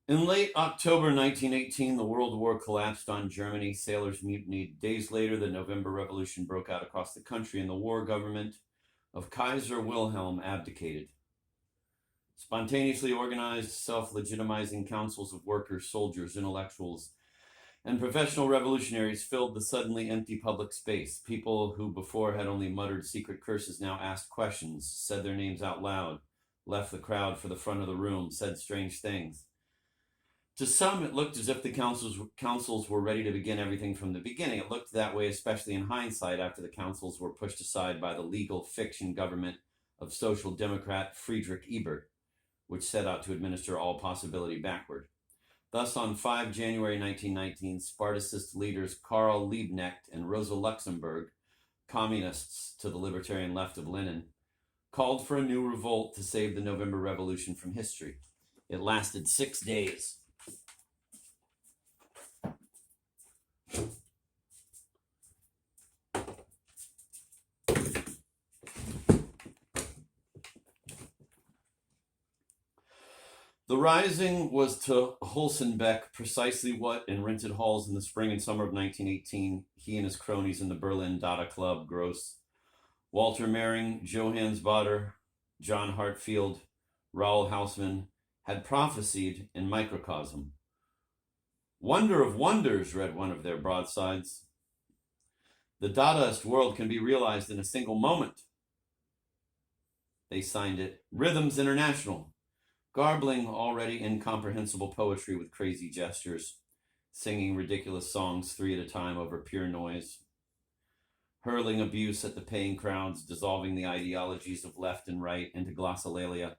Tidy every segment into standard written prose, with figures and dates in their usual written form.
In late October 1918, the World War collapsed on Germany. Sailors mutinied. Days later, the November Revolution broke out across the country, and the war government of Kaiser Wilhelm abdicated. Spontaneously organized, self-legitimizing councils of workers, soldiers, intellectuals, and professional revolutionaries filled the suddenly empty public space. People who before had only muttered secret curses now asked questions, said their names out loud, left the crowd for the front of the room, said strange things. To some, it looked as if the councils were ready to begin everything from the beginning. It looked that way, especially in hindsight, after the councils were pushed aside by the legal fiction government of Social Democrat Friedrich Ebert, which set out to administer all possibility backward. Thus, on 5 January 1919, Spartacist leaders Karl Liebknecht and Rosa Luxemburg, communists to the libertarian left of Lenin, called for a new revolt to save the November Revolution from history. It lasted 6 days. The rising was to Holzenbeck precisely what, in rented halls in the spring and summer of 1918, he and his cronies in the Berlin Dada Club, Gross, Walter Mehring, Johannes Baader, John Hartfield, Raoul Hausmann, had prophesied in microcosm. "Wonder of wonders," read one of their broadsides. "The Dadaist world can be realized in a single moment." They signed it Rhythms International, garbling already incomprehensible poetry with crazy gestures, singing ridiculous songs 3 at a time over pure noise, hurling abuse at the paying crowds, dissolving the ideologies of left and right into glossolalia.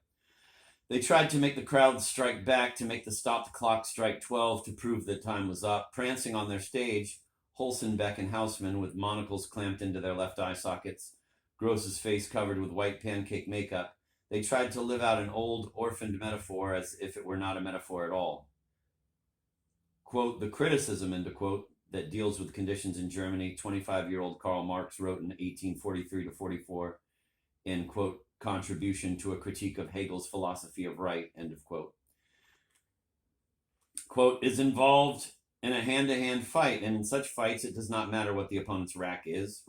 They tried to make the crowds strike back, to make the stopped clock strike 12, to prove that time was up. Prancing on their stage, Holzenbeck and Hausmann, with monocles clamped into their left eye sockets, Gross's face covered with white pancake makeup, they tried to live out an old, orphaned metaphor as if it were not a metaphor at all. Quote, "The criticism," end quote, "that deals with conditions in Germany," 25-year-old Karl Marx wrote in 1843 to 44 in, quote, "Contribution to a Critique of Hegel's Philosophy of Right," end of quote. Quote, "is involved in a hand-to-hand fight, and in such fights it does not matter what the opponent's rank is,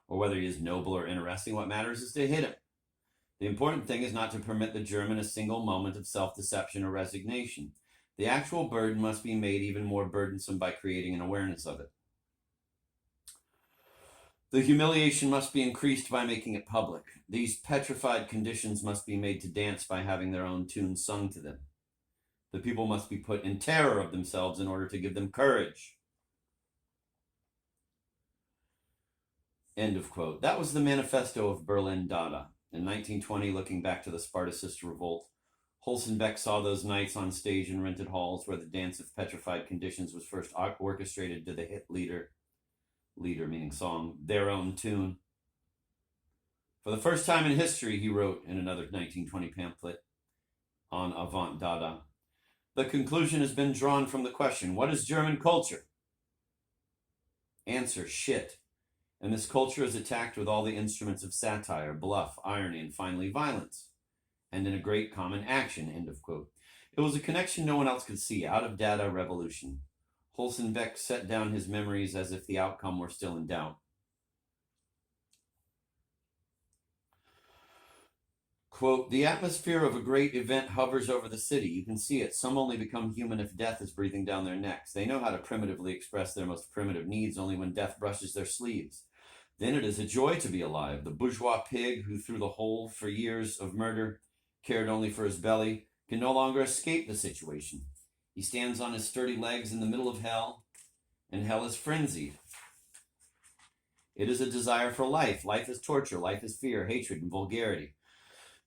or whether he is noble or interesting. What matters is to hit him. The important thing is not to permit the German a single moment of self-deception or resignation. The actual burden must be made even more burdensome by creating an awareness of it. The humiliation must be increased by making it public. These petrified conditions must be made to dance by having their own tunes sung to them. The people must be put in terror of themselves in order to give them courage." End of quote. That was the manifesto of Berlin Dada. In 1920, looking back to the Spartacist revolt, Holzenbeck saw those nights on stage in rented halls where the dance of petrified conditions was first orchestrated to the hit leader meaning song, "Their Own Tune." "For the first time in history," he wrote in another 1920 pamphlet on Avant Dada, "the conclusion has been drawn from the question, what is German culture? Answer, shit. And this culture is attacked with all the instruments of satire, bluff, irony, and finally violence, and in a great common action," end of quote. It was a connection no one else could see, out of Dada revolution. Holzenbeck set down his memories as if the outcome were still in doubt. Quote, "The atmosphere of a great event hovers over the city. You can see it. Some only become human if death is breathing down their necks. They know how to primitively express their most primitive needs only when death brushes their sleeves. Then it is a joy to be alive. The bourgeois pig who through the hole for years of murder cared only for his belly can no longer escape the situation. He stands on his sturdy legs in the middle of hell, and hell is frenzied. It is a desire for life. Life is torture. Life is fear, hatred, and vulgarity.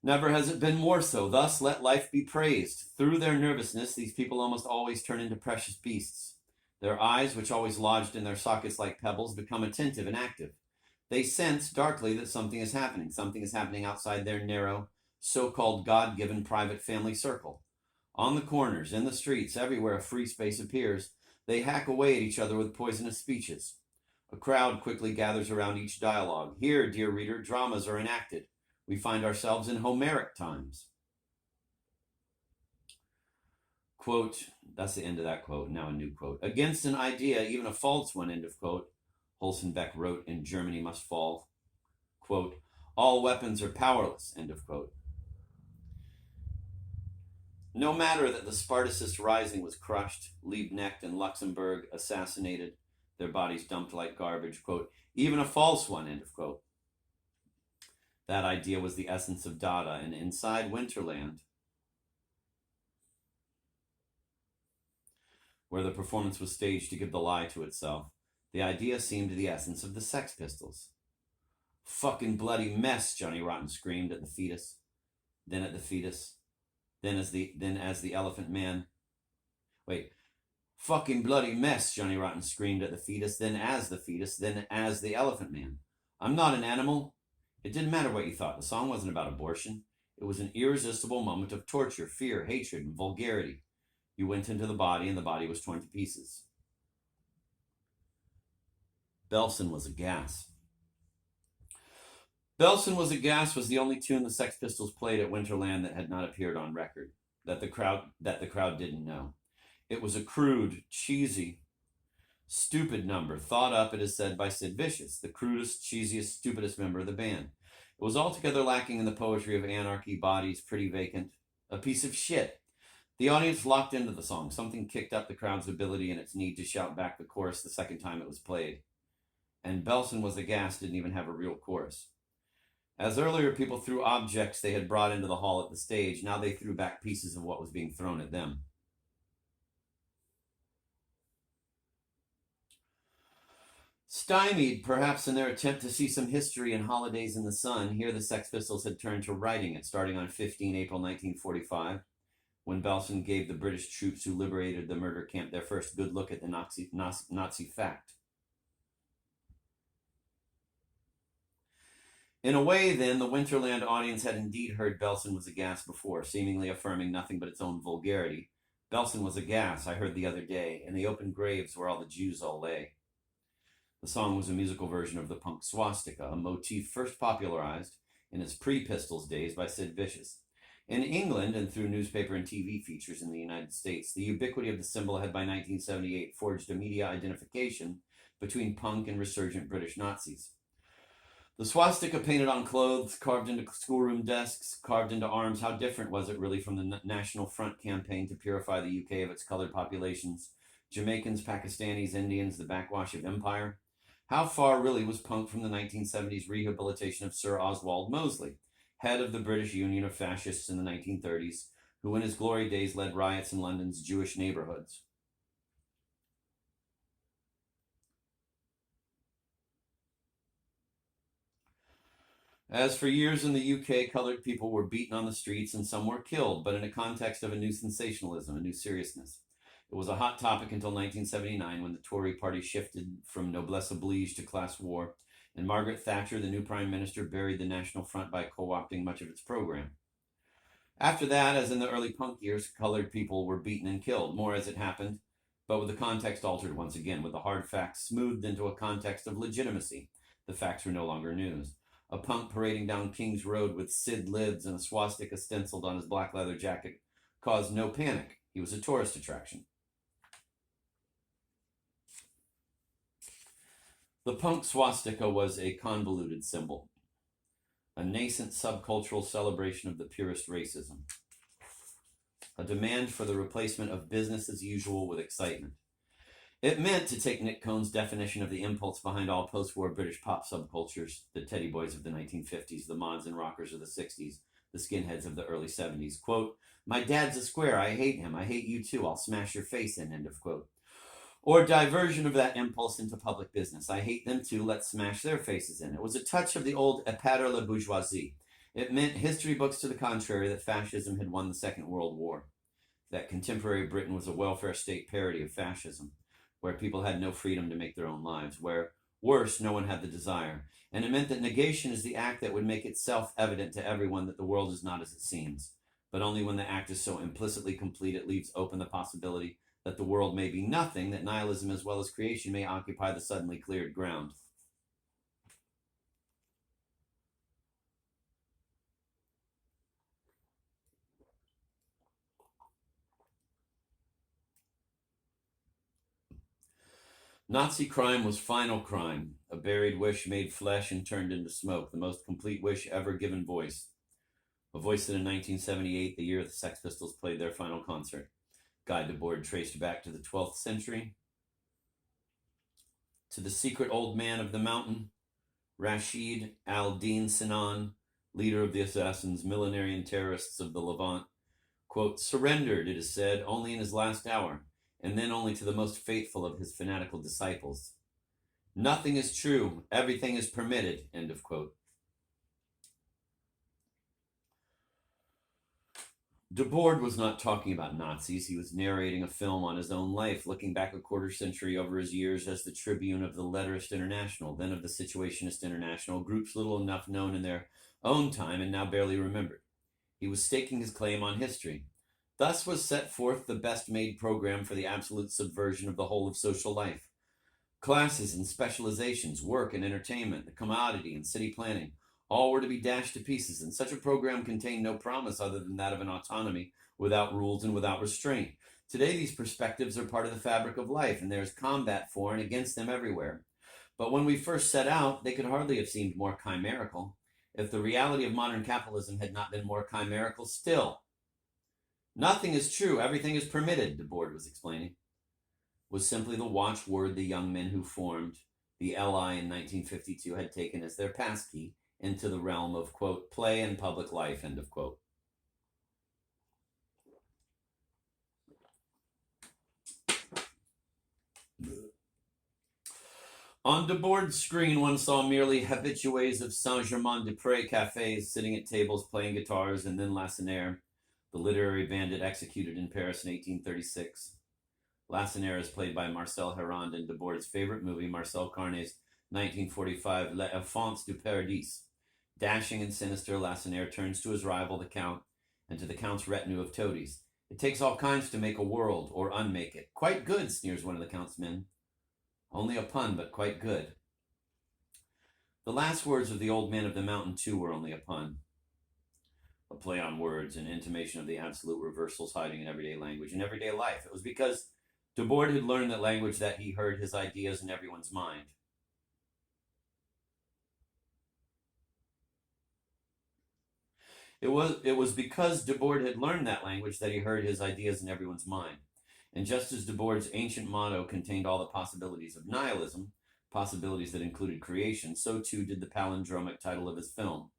Never has it been more so. Thus, let life be praised. Through their nervousness, these people almost always turn into precious beasts. Their eyes, which always lodged in their sockets like pebbles, become attentive and active. They sense darkly that something is happening. Something is happening outside their narrow, so-called God-given private family circle. On the corners, in the streets, everywhere a free space appears, they hack away at each other with poisonous speeches. A crowd quickly gathers around each dialogue. Here, dear reader, dramas are enacted. We find ourselves in Homeric times." Quote, that's the end of that quote, now a new quote. Against an idea, even a false one, end of quote, Holzenbeck wrote in Germany Must Fall, quote, all weapons are powerless, end of quote. No matter that the Spartacist rising was crushed, Liebknecht and Luxemburg assassinated, their bodies dumped like garbage, quote, even a false one, end of quote. That idea was the essence of Dada, and inside Winterland, where the performance was staged to give the lie to itself, the idea seemed the essence of the Sex Pistols. Fucking bloody mess, Johnny Rotten screamed at the fetus, then at the fetus, then as the elephant man. Wait. Fucking bloody mess, Johnny Rotten screamed at the fetus, then as the elephant man. I'm not an animal. It didn't matter what you thought. The song wasn't about abortion. It was an irresistible moment of torture, fear, hatred, and vulgarity. You went into the body, and the body was torn to pieces. Belson Was a Gas. Belson Was a Gas was the only tune the Sex Pistols played at Winterland that had not appeared on record, that the crowd didn't know. It was a crude, cheesy, stupid number, thought up, it is said, by Sid Vicious, the crudest, cheesiest, stupidest member of the band. It was altogether lacking in the poetry of anarchy, bodies, pretty vacant, a piece of shit. The audience locked into the song. Something kicked up the crowd's ability and its need to shout back the chorus the second time it was played. And Belson Was a Gas didn't even have a real chorus. As earlier people threw objects they had brought into the hall at the stage, now they threw back pieces of what was being thrown at them. Stymied, perhaps in their attempt to see some history in Holidays in the Sun, here the Sex Pistols had turned to writing it, starting on 15 April 1945, when Belson gave the British troops who liberated the murder camp their first good look at the Nazi fact. In a way, then, the Winterland audience had indeed heard Belson Was a Gas before, seemingly affirming nothing but its own vulgarity. Belson was a gas, I heard the other day, in the open graves where all the Jews all lay. The song was a musical version of the punk swastika, a motif first popularized in its pre-Pistols days by Sid Vicious. In England, and through newspaper and TV features in the United States, the ubiquity of the symbol had by 1978 forged a media identification between punk and resurgent British Nazis. The swastika painted on clothes, carved into schoolroom desks, carved into arms, how different was it really from the National Front campaign to purify the UK of its colored populations, Jamaicans, Pakistanis, Indians, the backwash of empire? How far really was punk from the 1970s rehabilitation of Sir Oswald Mosley, head of the British Union of Fascists in the 1930s, who in his glory days led riots in London's Jewish neighborhoods? As for years in the UK, colored people were beaten on the streets and some were killed, but in a context of a new sensationalism, a new seriousness. It was a hot topic until 1979 when the Tory party shifted from noblesse oblige to class war, and Margaret Thatcher, the new prime minister, buried the National Front by co-opting much of its program. After that, as in the early punk years, colored people were beaten and killed, more as it happened, but with the context altered once again, with the hard facts smoothed into a context of legitimacy. The facts were no longer news. A punk parading down King's Road with Sid lids and a swastika stenciled on his black leather jacket caused no panic. He was a tourist attraction. The punk swastika was a convoluted symbol, a nascent subcultural celebration of the purest racism, a demand for the replacement of business as usual with excitement. It meant, to take Nick Cohn's definition of the impulse behind all post-war British pop subcultures, the Teddy Boys of the 1950s, the mods and rockers of the 60s, the skinheads of the early 70s, quote, my dad's a square, I hate him, I hate you too, I'll smash your face in, end of quote. Or diversion of that impulse into public business. I hate them too, let's smash their faces in. It was a touch of the old épater la bourgeoisie. It meant history books to the contrary that fascism had won the Second World War, that contemporary Britain was a welfare state parody of fascism, where people had no freedom to make their own lives, where, worse, no one had the desire. And it meant that negation is the act that would make itself evident to everyone that the world is not as it seems, but only when the act is so implicitly complete it leaves open the possibility that the world may be nothing, that nihilism as well as creation may occupy the suddenly cleared ground. Nazi crime was final crime, a buried wish made flesh and turned into smoke, the most complete wish ever given voice. A voice that in 1978, the year the Sex Pistols played their final concert, Guy Debord traced back to the 12th century, to the secret old man of the mountain, Rashid al-Din Sinan, leader of the assassins, millenarian terrorists of the Levant, quote, surrendered, it is said, only in his last hour, and then only to the most faithful of his fanatical disciples. Nothing is true, everything is permitted, end of quote. Debord was not talking about Nazis. He was narrating a film on his own life, looking back a quarter century over his years as the tribune of the Letterist International, then of the Situationist International, groups little enough known in their own time and now barely remembered. He was staking his claim on history. Thus was set forth the best-made program for the absolute subversion of the whole of social life. Classes and specializations, work and entertainment, the commodity and city planning, all were to be dashed to pieces, and such a program contained no promise other than that of an autonomy without rules and without restraint. Today, these perspectives are part of the fabric of life, and there is combat for and against them everywhere. But when we first set out, they could hardly have seemed more chimerical, if the reality of modern capitalism had not been more chimerical still. Nothing is true, everything is permitted, Debord was explaining, was simply the watchword the young men who formed the LI in 1952 had taken as their passkey into the realm of, quote, play and public life, end of quote. On Debord's screen, one saw merely habitués of Saint-Germain-des-Prés cafes sitting at tables playing guitars, and then Lacenaire, the literary bandit executed in Paris in 1836. Lacenaire is played by Marcel Herand in Debord's favorite movie, Marcel Carné's 1945 Les Enfants du Paradis. Dashing and sinister, Lacenaire turns to his rival, the Count, and to the Count's retinue of toadies. It takes all kinds to make a world, or unmake it. Quite good, sneers one of the Count's men. Only a pun, but quite good. The last words of the old man of the mountain, too, were only a pun. A play on words, an intimation of the absolute reversals hiding in everyday language and everyday life. It was because Debord had learned that language that he heard his ideas in everyone's mind. It was because Debord had learned that language that he heard his ideas in everyone's mind. And just as Debord's ancient motto contained all the possibilities of nihilism, possibilities that included creation, so too did the palindromic title of his film,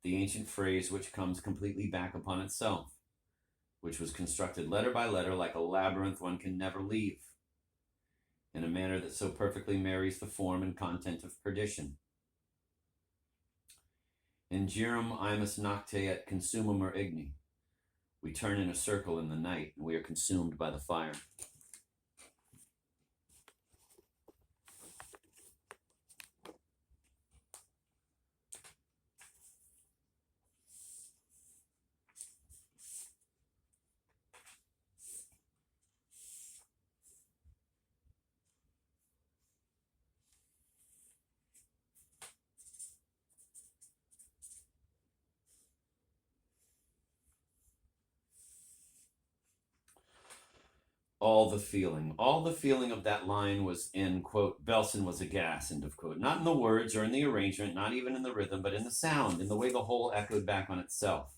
the ancient phrase which comes completely back upon itself, which was constructed letter by letter like a labyrinth one can never leave, in a manner that so perfectly marries the form and content of perdition. In Girum imus nocte et consumimur igni. We turn in a circle in the night, and we are consumed by the fire. All the feeling of that line was in, quote, Belson was aghast, end of quote. Not in the words or in the arrangement, not even in the rhythm, but in the sound, in the way the whole echoed back on itself.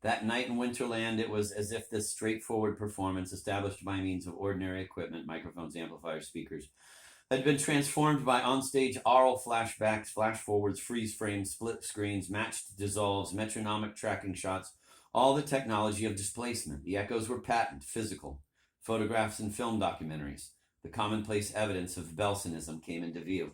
That night in Winterland, it was as if this straightforward performance, established by means of ordinary equipment, microphones, amplifiers, speakers, had been transformed by onstage aural flashbacks, flash forwards, freeze frames, split screens, matched dissolves, metronomic tracking shots, all the technology of displacement. The echoes were patent, physical. Photographs and film documentaries. The commonplace evidence of Belsonism came into view.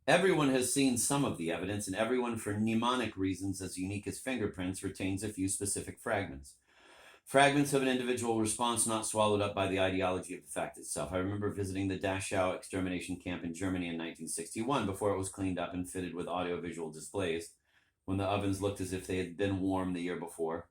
Everyone has seen some of the evidence, and everyone, for mnemonic reasons as unique as fingerprints, retains a few specific fragments. Fragments of an individual response not swallowed up by the ideology of the fact itself. I remember visiting the Dachau extermination camp in Germany in 1961, before it was cleaned up and fitted with audiovisual displays, when the ovens looked as if they had been warm the year before.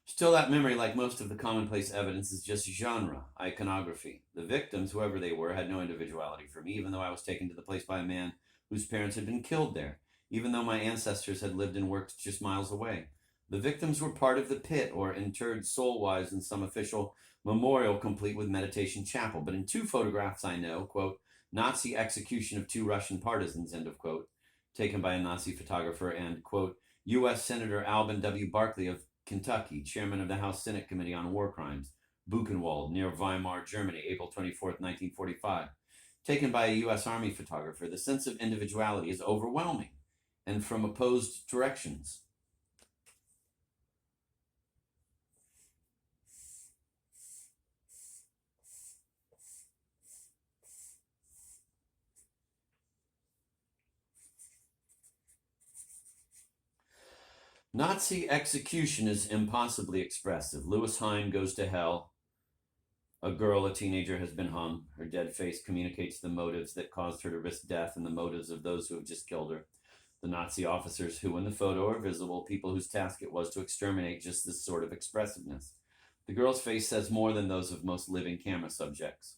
Still, that memory, like most of the commonplace evidence, is just genre, iconography. The victims, whoever they were, had no individuality for me, even though I was taken to the place by a man whose parents had been killed there, even though my ancestors had lived and worked just miles away. The victims were part of the pit or interred soul-wise in some official memorial complete with meditation chapel. But in two photographs I know, quote, Nazi execution of two Russian partisans, end of quote, taken by a Nazi photographer, and, quote, U.S. Senator Alvin W. Barkley of Kentucky, chairman of the House Senate Committee on War Crimes, Buchenwald, near Weimar, Germany, April 24th, 1945, taken by a U.S. Army photographer. The sense of individuality is overwhelming and from opposed directions. Nazi execution is impossibly expressive. Louis Hine goes to hell. A girl, a teenager, has been hung. Her dead face communicates the motives that caused her to risk death and the motives of those who have just killed her. The Nazi officers who in the photo are visible, people whose task it was to exterminate just this sort of expressiveness. The girl's face says more than those of most living camera subjects.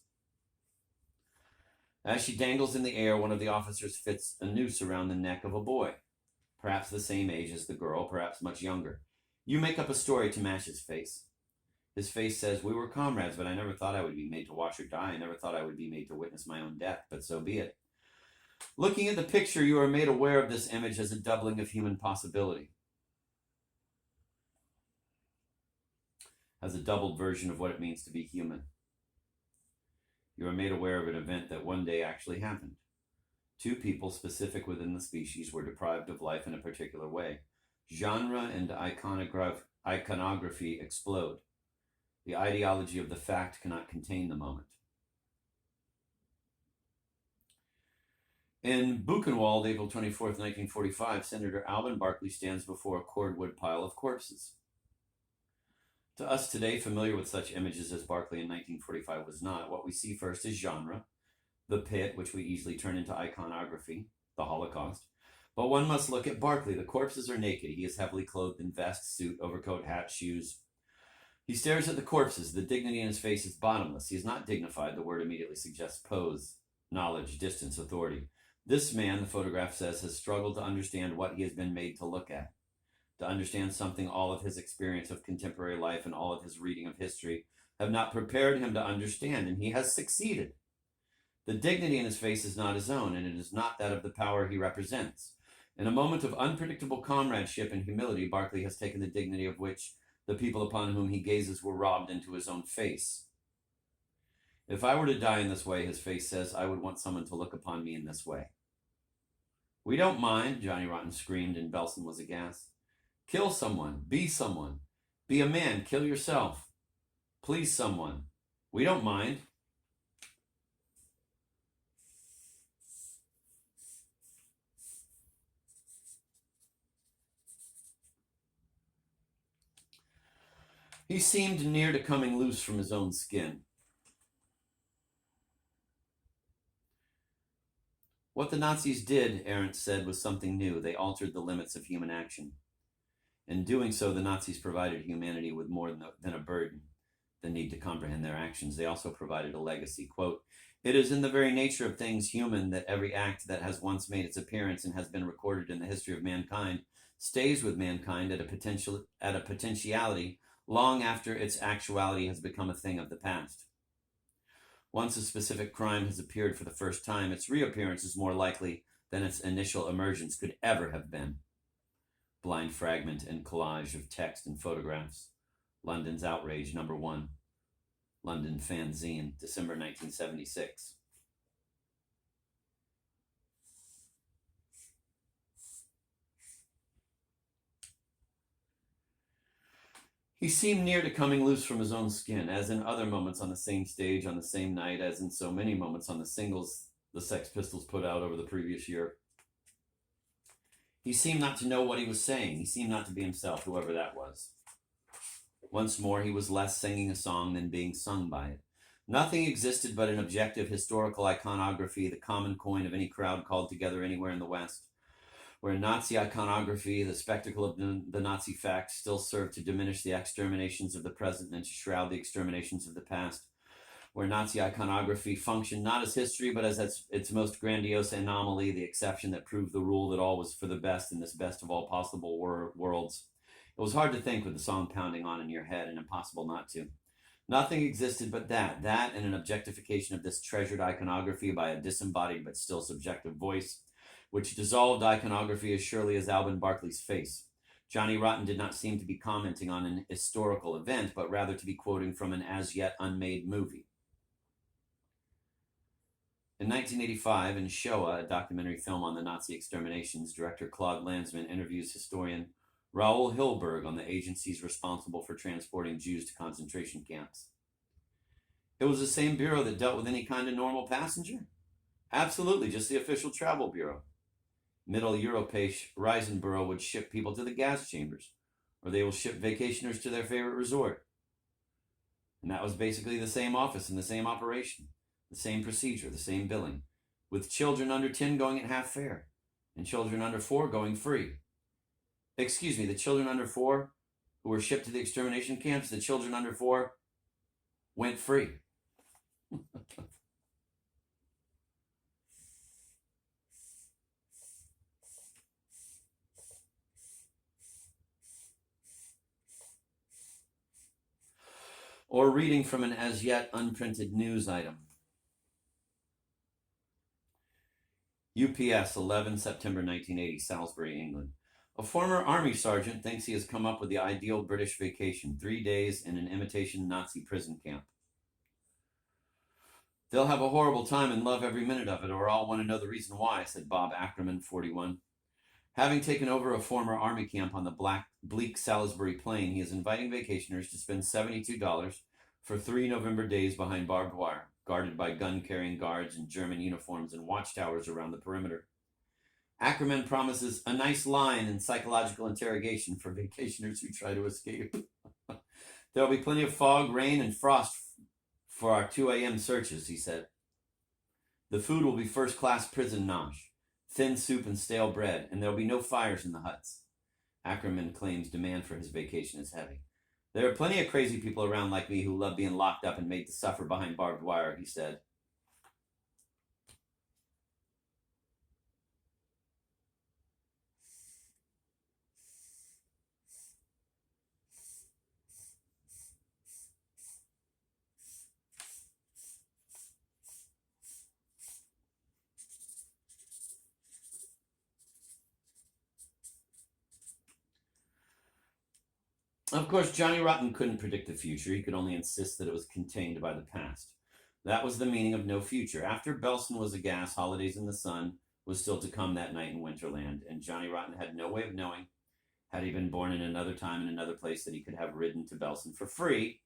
As she dangles in the air, one of the officers fits a noose around the neck of a boy, perhaps the same age as the girl, perhaps much younger. You make up a story to match his face. His face says, we were comrades, but I never thought I would be made to watch her die. I never thought I would be made to witness my own death, but so be it. Looking at the picture, you are made aware of this image as a doubling of human possibility, as a doubled version of what it means to be human. You are made aware of an event that one day actually happened. Two people specific within the species were deprived of life in a particular way. Genre and iconography explode. The ideology of the fact cannot contain the moment. In Buchenwald, April 24th, 1945, Senator Alvin Barkley stands before a cordwood pile of corpses. To us today, familiar with such images as Barkley in 1945 was not, what we see first is genre, the pit, which we easily turn into iconography, the Holocaust. But one must look at Barkley. The corpses are naked. He is heavily clothed in vest, suit, overcoat, hat, shoes. He stares at the corpses. The dignity in his face is bottomless. He is not dignified. The word immediately suggests pose, knowledge, distance, authority. This man, the photograph says, has struggled to understand what he has been made to look at, to understand something all of his experience of contemporary life and all of his reading of history have not prepared him to understand, and he has succeeded. The dignity in his face is not his own, and it is not that of the power he represents. In a moment of unpredictable comradeship and humility, Barkley has taken the dignity of which the people upon whom he gazes were robbed into his own face. If I were to die in this way, his face says, I would want someone to look upon me in this way. We don't mind, Johnny Rotten screamed, and Belson was aghast. Kill someone. Be someone. Be a man. Kill yourself. Please someone. We don't mind. He seemed near to coming loose from his own skin. What the Nazis did, Arendt said, was something new. They altered the limits of human action. In doing so, the Nazis provided humanity with more than a burden, the need to comprehend their actions. They also provided a legacy. Quote, it is in the very nature of things human that every act that has once made its appearance and has been recorded in the history of mankind stays with mankind at a potentiality long after its actuality has become a thing of the past. Once a specific crime has appeared for the first time, its reappearance is more likely than its initial emergence could ever have been. Blind fragment and collage of text and photographs. London's Outrage, #1. London Fanzine, December 1976. He seemed near to coming loose from his own skin, as in other moments on the same stage on the same night, as in so many moments on the singles the Sex Pistols put out over the previous year. He seemed not to know what he was saying. He seemed not to be himself, whoever that was. Once more, he was less singing a song than being sung by it. Nothing existed but an objective historical iconography, the common coin of any crowd called together anywhere in the West, where Nazi iconography, the spectacle of the Nazi fact, still served to diminish the exterminations of the present and to shroud the exterminations of the past, where Nazi iconography functioned not as history, but as its most grandiose anomaly, the exception that proved the rule that all was for the best in this best of all possible worlds. It was hard to think with the song pounding on in your head and impossible not to. Nothing existed but that and an objectification of this treasured iconography by a disembodied but still subjective voice, which dissolved iconography as surely as Alban Barkley's face. Johnny Rotten did not seem to be commenting on an historical event, but rather to be quoting from an as yet unmade movie. In 1985, in Shoah, a documentary film on the Nazi exterminations, director Claude Lanzmann interviews historian Raoul Hilberg on the agencies responsible for transporting Jews to concentration camps. It was the same bureau that dealt with any kind of normal passenger? Absolutely, just the official travel bureau. Mitteleuropäische Reisenbüro would ship people to the gas chambers, or they will ship vacationers to their favorite resort. And that was basically the same office and the same operation, the same procedure, the same billing, with children under 10 going at half fare, and children under 4 going free. Excuse me, the children under 4 who were shipped to the extermination camps, the children under 4 went free. Or reading from an as yet unprinted news item. UPS, 11 September 1980, Salisbury, England. A former army sergeant thinks he has come up with the ideal British vacation, 3 days in an imitation Nazi prison camp. They'll have a horrible time and love every minute of it, or I'll want to know the reason why, said Bob Ackerman, 41. Having taken over a former army camp on the bleak Salisbury Plain, he is inviting vacationers to spend $72 for 3 November days behind barbed wire, guarded by gun-carrying guards in German uniforms and watchtowers around the perimeter. Ackerman promises a nice line in psychological interrogation for vacationers who try to escape. There will be plenty of fog, rain, and frost for our 2 a.m. searches, he said. The food will be first-class prison nosh, thin soup and stale bread, and there will be no fires in the huts. Ackerman claims demand for his vacation is heavy. There are plenty of crazy people around like me who love being locked up and made to suffer behind barbed wire, he said. Of course, Johnny Rotten couldn't predict the future. He could only insist that it was contained by the past. That was the meaning of no future. After Belsen was a gas, Holidays in the Sun was still to come that night in Winterland, and Johnny Rotten had no way of knowing, had he been born in another time in another place, that he could have ridden to Belsen for free,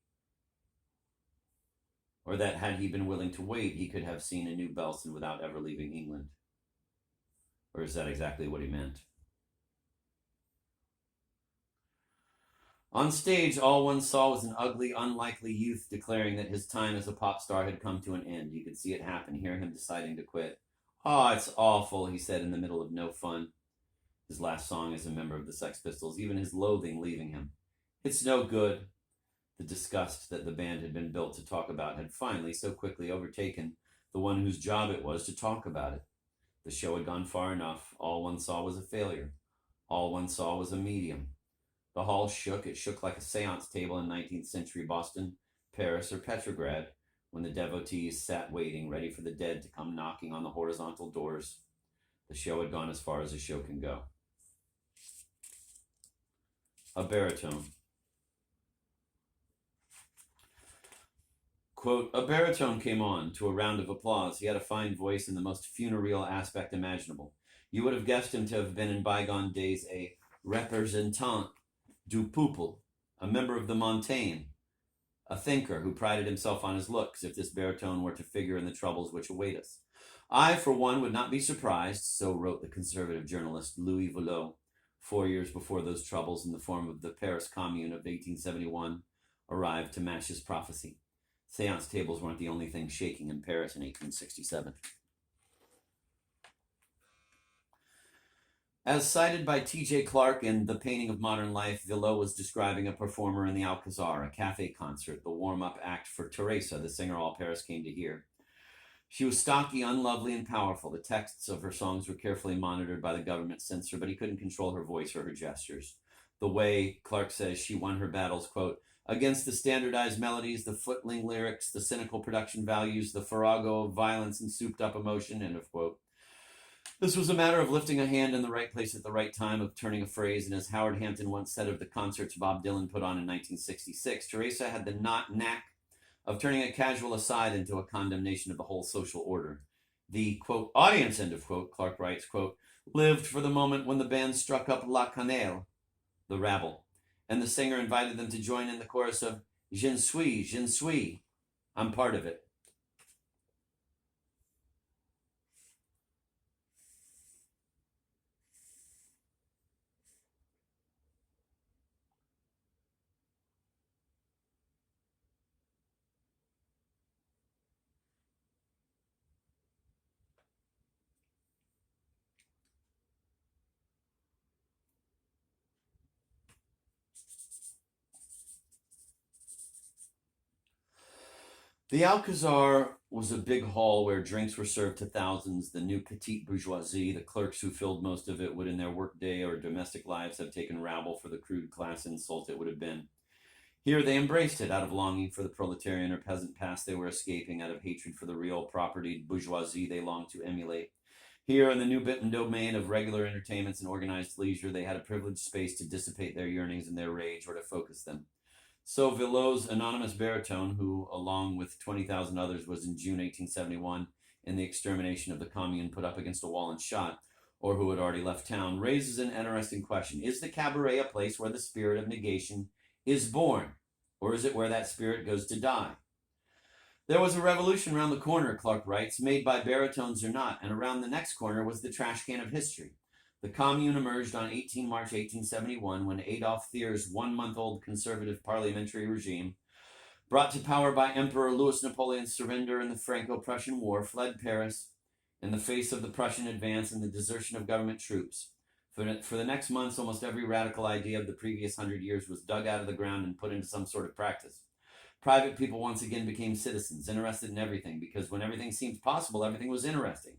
or that had he been willing to wait, he could have seen a new Belsen without ever leaving England. Or is that exactly what he meant? On stage, all one saw was an ugly, unlikely youth declaring that his time as a pop star had come to an end. You could see it happen, hear him deciding to quit. "Oh, it's awful," he said in the middle of No Fun, his last song as a member of the Sex Pistols, even his loathing leaving him. "It's no good." The disgust that the band had been built to talk about had finally so quickly overtaken the one whose job it was to talk about it. The show had gone far enough. All one saw was a failure. All one saw was a medium. The hall shook. It shook like a seance table in 19th century Boston, Paris, or Petrograd, when the devotees sat waiting, ready for the dead to come knocking on the horizontal doors. The show had gone as far as a show can go. A baritone. Quote, "A baritone came on to a round of applause. He had a fine voice and the most funereal aspect imaginable. You would have guessed him to have been in bygone days a représentant du peuple, a member of the Montaigne, a thinker who prided himself on his looks, if this baritone were to figure in the troubles which await us. I, for one, would not be surprised," so wrote the conservative journalist Louis Veuillot 4 years before those troubles in the form of the Paris Commune of 1871 arrived to match his prophecy. Seance tables weren't the only thing shaking in Paris in 1867. As cited by T.J. Clark in The Painting of Modern Life, Villot was describing a performer in the Alcazar, a cafe concert, the warm-up act for Teresa, the singer all Paris came to hear. She was stocky, unlovely, and powerful. The texts of her songs were carefully monitored by the government censor, but he couldn't control her voice or her gestures. The way, Clark says, she won her battles, quote, against the standardized melodies, the footling lyrics, the cynical production values, the farrago of violence and souped-up emotion, end of quote. This was a matter of lifting a hand in the right place at the right time, of turning a phrase, and as Howard Hampton once said of the concerts Bob Dylan put on in 1966, Teresa had the knack of turning a casual aside into a condemnation of the whole social order. The, quote, audience, end of quote, Clark writes, quote, lived for the moment when the band struck up La Cannelle, the rabble, and the singer invited them to join in the chorus of Je ne suis, I'm part of it. The Alcazar was a big hall where drinks were served to thousands. The new petite bourgeoisie, the clerks who filled most of it, would in their workday or domestic lives have taken rabble for the crude class insult it would have been. Here they embraced it out of longing for the proletarian or peasant past they were escaping, out of hatred for the real propertied bourgeoisie they longed to emulate. Here in the new bitten domain of regular entertainments and organized leisure, they had a privileged space to dissipate their yearnings and their rage, or to focus them. So Villot's anonymous baritone, who, along with 20,000 others, was in June 1871 in the extermination of the commune put up against a wall and shot, or who had already left town, raises an interesting question. Is the cabaret a place where the spirit of negation is born, or is it where that spirit goes to die? There was a revolution around the corner, Clark writes, made by baritones or not, and around the next corner was the trash can of history. The Commune emerged on 18 March 1871 when Adolf Thiers' one-month-old conservative parliamentary regime, brought to power by Emperor Louis Napoleon's surrender in the Franco-Prussian War, fled Paris in the face of the Prussian advance and the desertion of government troops. For the next months, almost every radical idea of the previous 100 years was dug out of the ground and put into some sort of practice. Private people once again became citizens, interested in everything, because when everything seemed possible, everything was interesting.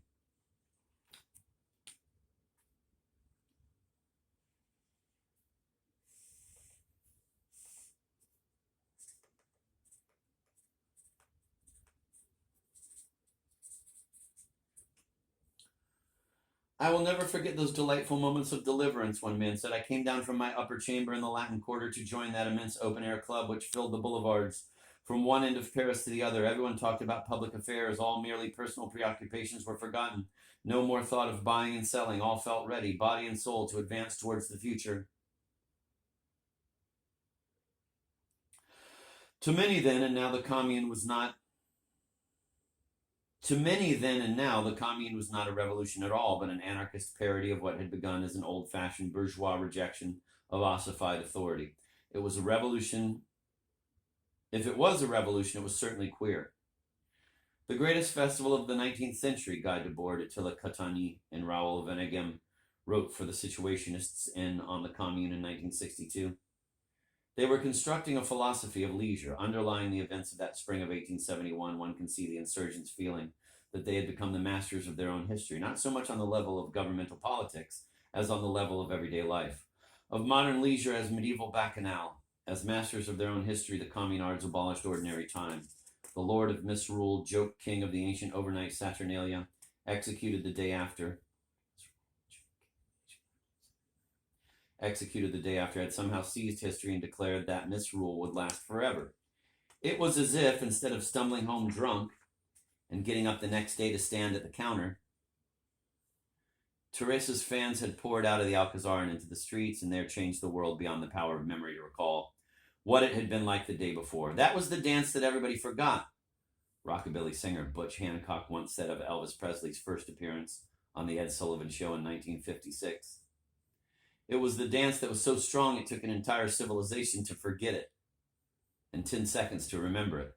I will never forget those delightful moments of deliverance, one man said. I came down from my upper chamber in the Latin Quarter to join that immense open-air club which filled the boulevards. From one end of Paris to the other, everyone talked about public affairs. All merely personal preoccupations were forgotten. No more thought of buying and selling. All felt ready, body and soul, to advance towards the future. To many then and now, the Commune was not a revolution at all, but an anarchist parody of what had begun as an old-fashioned bourgeois rejection of ossified authority. It was a revolution. If it was a revolution, it was certainly queer. The greatest festival of the 19th century, Guy Debord, Attila Cattani, and Raoul Vaneigem wrote for the Situationists on the Commune in 1962. They were constructing a philosophy of leisure. Underlying the events of that spring of 1871, one can see the insurgents feeling that they had become the masters of their own history, not so much on the level of governmental politics as on the level of everyday life. Of modern leisure as medieval bacchanal, as masters of their own history, the communards abolished ordinary time. The lord of misrule, joke king of the ancient overnight Saturnalia, executed the day after, had somehow seized history and declared that misrule would last forever. It was as if, instead of stumbling home drunk and getting up the next day to stand at the counter, Teresa's fans had poured out of the Alcazar and into the streets, and there changed the world beyond the power of memory to recall what it had been like the day before. That was the dance that everybody forgot. Rockabilly singer Butch Hancock once said of Elvis Presley's first appearance on the Ed Sullivan Show in 1956. It was the dance that was so strong it took an entire civilization to forget it and 10 seconds to remember it.